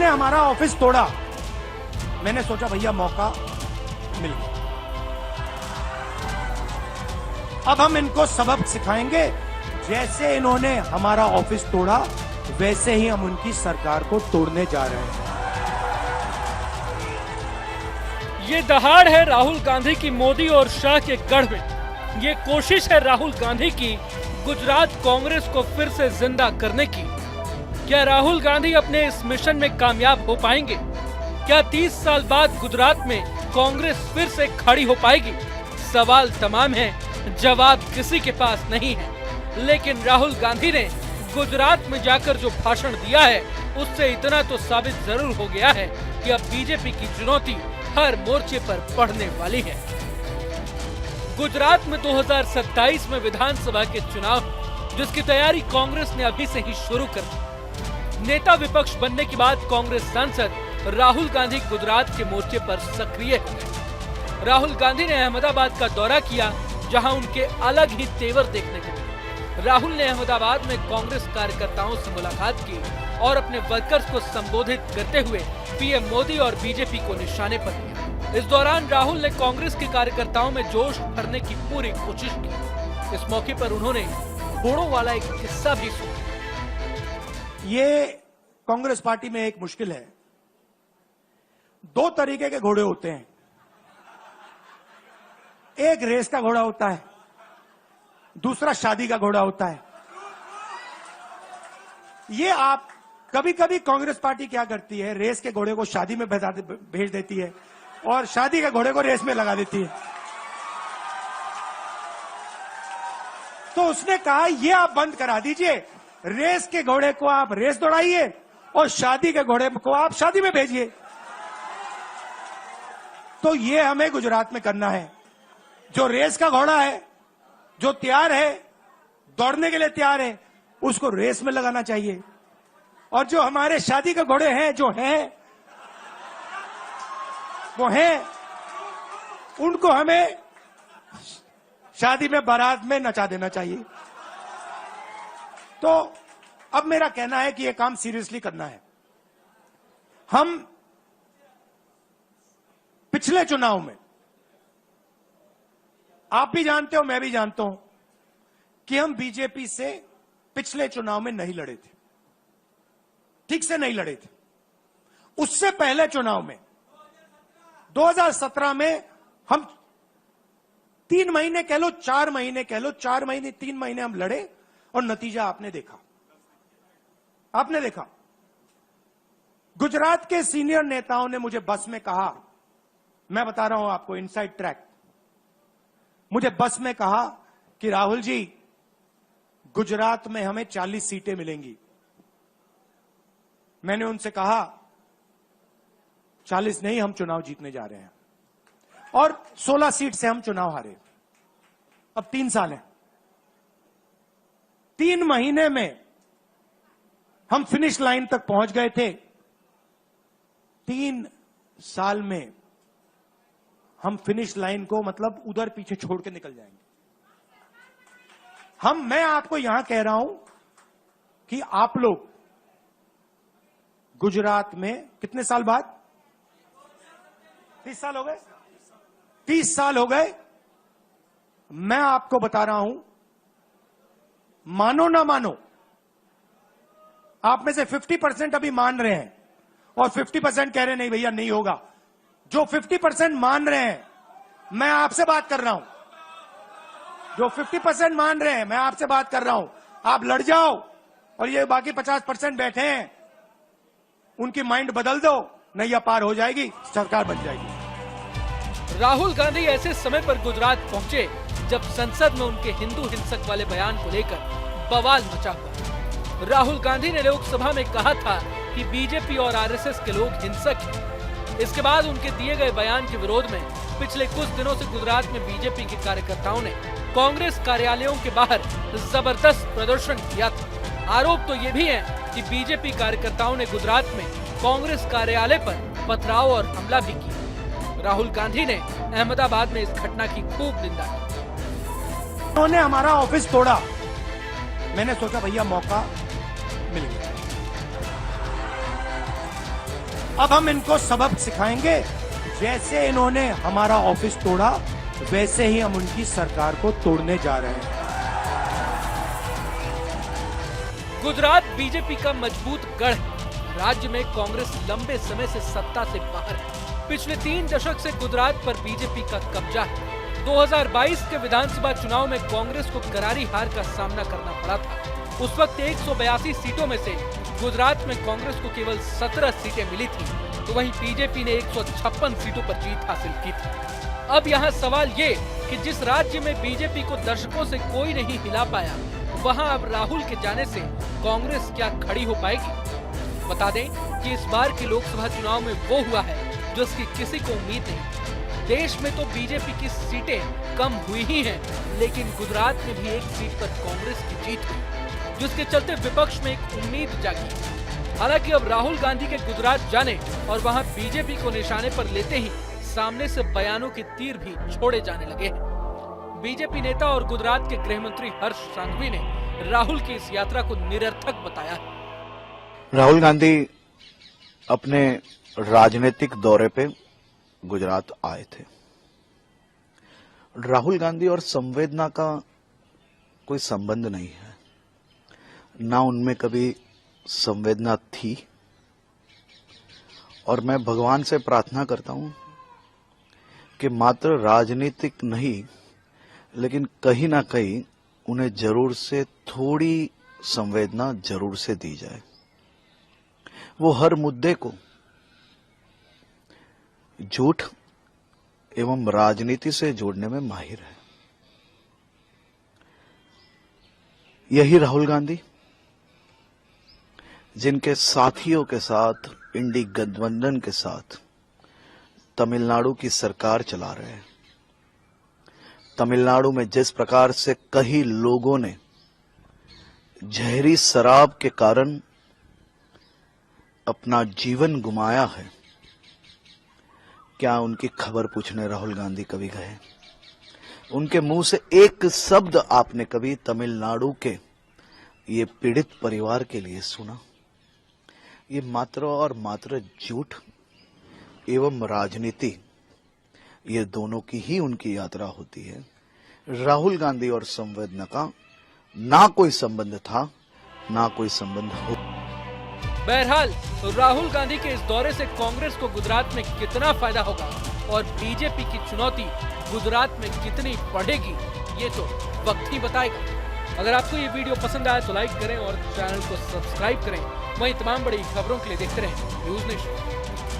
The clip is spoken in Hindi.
उन्होंने हमारा ऑफिस तोड़ा, मैंने सोचा भैया मौका मिल गया। अब हम इनको सबक सिखाएंगे। जैसे इन्होंने हमारा ऑफिस तोड़ा, वैसे ही हम उनकी सरकार को तोड़ने जा रहे हैं। ये दहाड़ है राहुल गांधी की मोदी और शाह के गढ़ में। ये कोशिश है राहुल गांधी की गुजरात कांग्रेस को फिर से जिंदा करने की। क्या राहुल गांधी अपने इस मिशन में कामयाब हो पाएंगे? क्या 30 साल बाद गुजरात में कांग्रेस फिर से खड़ी हो पाएगी? सवाल तमाम हैं, जवाब किसी के पास नहीं है। लेकिन राहुल गांधी ने गुजरात में जाकर जो भाषण दिया है, उससे इतना तो साबित जरूर हो गया है कि अब बीजेपी की चुनौती हर मोर्चे पर पड़ने वाली है। गुजरात में 2027 में विधानसभा के चुनाव, जिसकी तैयारी कांग्रेस ने अभी से ही शुरू कर दी। नेता विपक्ष बनने के बाद कांग्रेस सांसद राहुल गांधी गुजरात के मोर्चे पर सक्रिय हो गए। राहुल गांधी ने अहमदाबाद का दौरा किया, जहां उनके अलग ही तेवर देखने को मिले। राहुल ने अहमदाबाद में कांग्रेस कार्यकर्ताओं से मुलाकात की और अपने वर्कर्स को संबोधित करते हुए पीएम मोदी और बीजेपी को निशाने पर लिया। इस दौरान राहुल ने कांग्रेस के कार्यकर्ताओं में जोश भरने की पूरी कोशिश की। इस मौके पर उन्होंने घोड़ों वाला एक किस्सा भी सुना। ये कांग्रेस पार्टी में एक मुश्किल है। दो तरीके के घोड़े होते हैं। एक रेस का घोड़ा होता है, दूसरा शादी का घोड़ा होता है। ये आप कभी कभी कांग्रेस पार्टी क्या करती है, रेस के घोड़े को शादी में भेज देती है और शादी के घोड़े को रेस में लगा देती है। तो उसने कहा ये आप बंद करा दीजिए, रेस के घोड़े को आप रेस दौड़ाइए और शादी के घोड़े को आप शादी में भेजिए। तो ये हमें गुजरात में करना है। जो रेस का घोड़ा है, जो तैयार है, दौड़ने के लिए तैयार है, उसको रेस में लगाना चाहिए। और जो हमारे शादी के घोड़े हैं, जो हैं वो हैं, उनको हमें शादी में बारात में नचा देना चाहिए। तो अब मेरा कहना है कि यह काम सीरियसली करना है। हम पिछले चुनाव में, आप भी जानते हो, मैं भी जानता हूं कि हम बीजेपी से पिछले चुनाव में नहीं लड़े थे, ठीक से नहीं लड़े थे। उससे पहले चुनाव में 2017 में हम 3 महीने कह लो, 4 महीने कह लो, 4 महीने 3 महीने हम लड़े और नतीजा आपने देखा। आपने देखा, गुजरात के सीनियर नेताओं ने मुझे बस में कहा, मैं बता रहा हूं आपको इनसाइड ट्रैक, मुझे बस में कहा कि राहुल जी, गुजरात में हमें 40 सीटें मिलेंगी। मैंने उनसे कहा 40 नहीं, हम चुनाव जीतने जा रहे हैं। और 16 सीट से हम चुनाव हारे। अब 3 साल है, 3 महीने में हम फिनिश लाइन तक पहुंच गए थे। 3 साल में हम फिनिश लाइन को मतलब उधर पीछे छोड़ के निकल जाएंगे। मैं आपको यहां कह रहा हूं कि आप लोग गुजरात में कितने साल बाद, 30 साल हो गए, 30 साल हो गए। मैं आपको बता रहा हूं, मानो ना मानो, आप में से 50% अभी मान रहे हैं और 50% कह रहे नहीं भैया नहीं होगा। जो 50% मान रहे हैं, मैं आपसे बात कर रहा हूं। जो 50% मान रहे हैं, मैं आपसे बात कर रहा हूं। आप लड़ जाओ और ये बाकी 50% बैठे हैं, उनकी माइंड बदल दो, नैया पार हो जाएगी, सरकार बन जाएगी। राहुल गांधी ऐसे समय पर गुजरात पहुंचे जब संसद में उनके हिंदू हिंसक वाले बयान को लेकर बवाल मचा हुआ। राहुल गांधी ने लोकसभा में कहा था कि बीजेपी और आरएसएस के लोग हिंसक हैं। इसके बाद उनके दिए गए बयान के विरोध में पिछले कुछ दिनों से गुजरात में बीजेपी के कार्यकर्ताओं ने कांग्रेस कार्यालयों के बाहर जबरदस्त प्रदर्शन किया था। आरोप तो ये भी है कि बीजेपी कार्यकर्ताओं ने गुजरात में कांग्रेस कार्यालय पर पथराव और हमला भी किया। राहुल गांधी ने अहमदाबाद में इस घटना की खूब निंदा की। उन्होंने हमारा ऑफिस तोड़ा, मैंने सोचा भैया मौका मिल गया। अब हम इनको सबक सिखाएंगे। जैसे इन्होंने हमारा ऑफिस तोड़ा, वैसे ही हम उनकी सरकार को तोड़ने जा रहे हैं। गुजरात बीजेपी का मजबूत गढ़ है। राज्य में कांग्रेस लंबे समय से सत्ता से बाहर है। पिछले 3 दशक से गुजरात पर बीजेपी का कब्जा है। 2022 के विधानसभा चुनाव में कांग्रेस को करारी हार का सामना करना पड़ा था। उस वक्त 182 सीटों में से गुजरात में कांग्रेस को केवल 17 सीटें मिली थी, तो वहीं बीजेपी ने 156 सीटों पर जीत हासिल की थी। अब यहाँ सवाल ये कि जिस राज्य में बीजेपी को दशकों से कोई नहीं हिला पाया, वहाँ अब राहुल के जाने से कांग्रेस क्या खड़ी हो पाएगी? बता दें कि इस बार के लोकसभा चुनाव में वो हुआ है जिसकी किसी को उम्मीद नहीं। देश में तो बीजेपी की सीटें कम हुई ही हैं, लेकिन गुजरात में भी एक सीट पर कांग्रेस की जीत हुई, जिसके चलते विपक्ष में एक उम्मीद जागी। हालांकि अब राहुल गांधी के गुजरात जाने और वहां बीजेपी को निशाने पर लेते ही सामने से बयानों के तीर भी छोड़े जाने लगे हैं। बीजेपी नेता और गुजरात के गृह मंत्री हर्ष संघवी ने राहुल की इस यात्रा को निरर्थक बताया है। राहुल गांधी अपने राजनीतिक दौरे पे गुजरात आए थे। राहुल गांधी और संवेदना का कोई संबंध नहीं है, ना उनमें कभी संवेदना थी। और मैं भगवान से प्रार्थना करता हूं कि मात्र राजनीतिक नहीं, लेकिन कहीं ना कहीं उन्हें जरूर से थोड़ी संवेदना जरूर से दी जाए। वो हर मुद्दे को झूठ एवं राजनीति से जोड़ने में माहिर है। यही राहुल गांधी जिनके साथियों के साथ, इंडी गठबंधन के साथ तमिलनाडु की सरकार चला रहे हैं। तमिलनाडु में जिस प्रकार से कई लोगों ने जहरी शराब के कारण अपना जीवन गुमाया है, क्या उनकी खबर पूछने राहुल गांधी कभी गए? उनके मुंह से एक शब्द आपने कभी तमिलनाडु के ये पीड़ित परिवार के लिए सुना? ये मात्र और मात्र झूठ एवं राजनीति, ये दोनों की ही उनकी यात्रा होती है। राहुल गांधी और संवेदना का ना कोई संबंध था, ना कोई संबंध हो। बहरहाल राहुल गांधी के इस दौरे से कांग्रेस को गुजरात में कितना फायदा होगा और बीजेपी की चुनौती गुजरात में कितनी बढ़ेगी, ये तो वक्त ही बताएगा। अगर आपको ये वीडियो पसंद आए तो लाइक करें और चैनल को सब्सक्राइब करें। वहीं तमाम बड़ी खबरों के लिए देखते रहें न्यूज़ नेशन।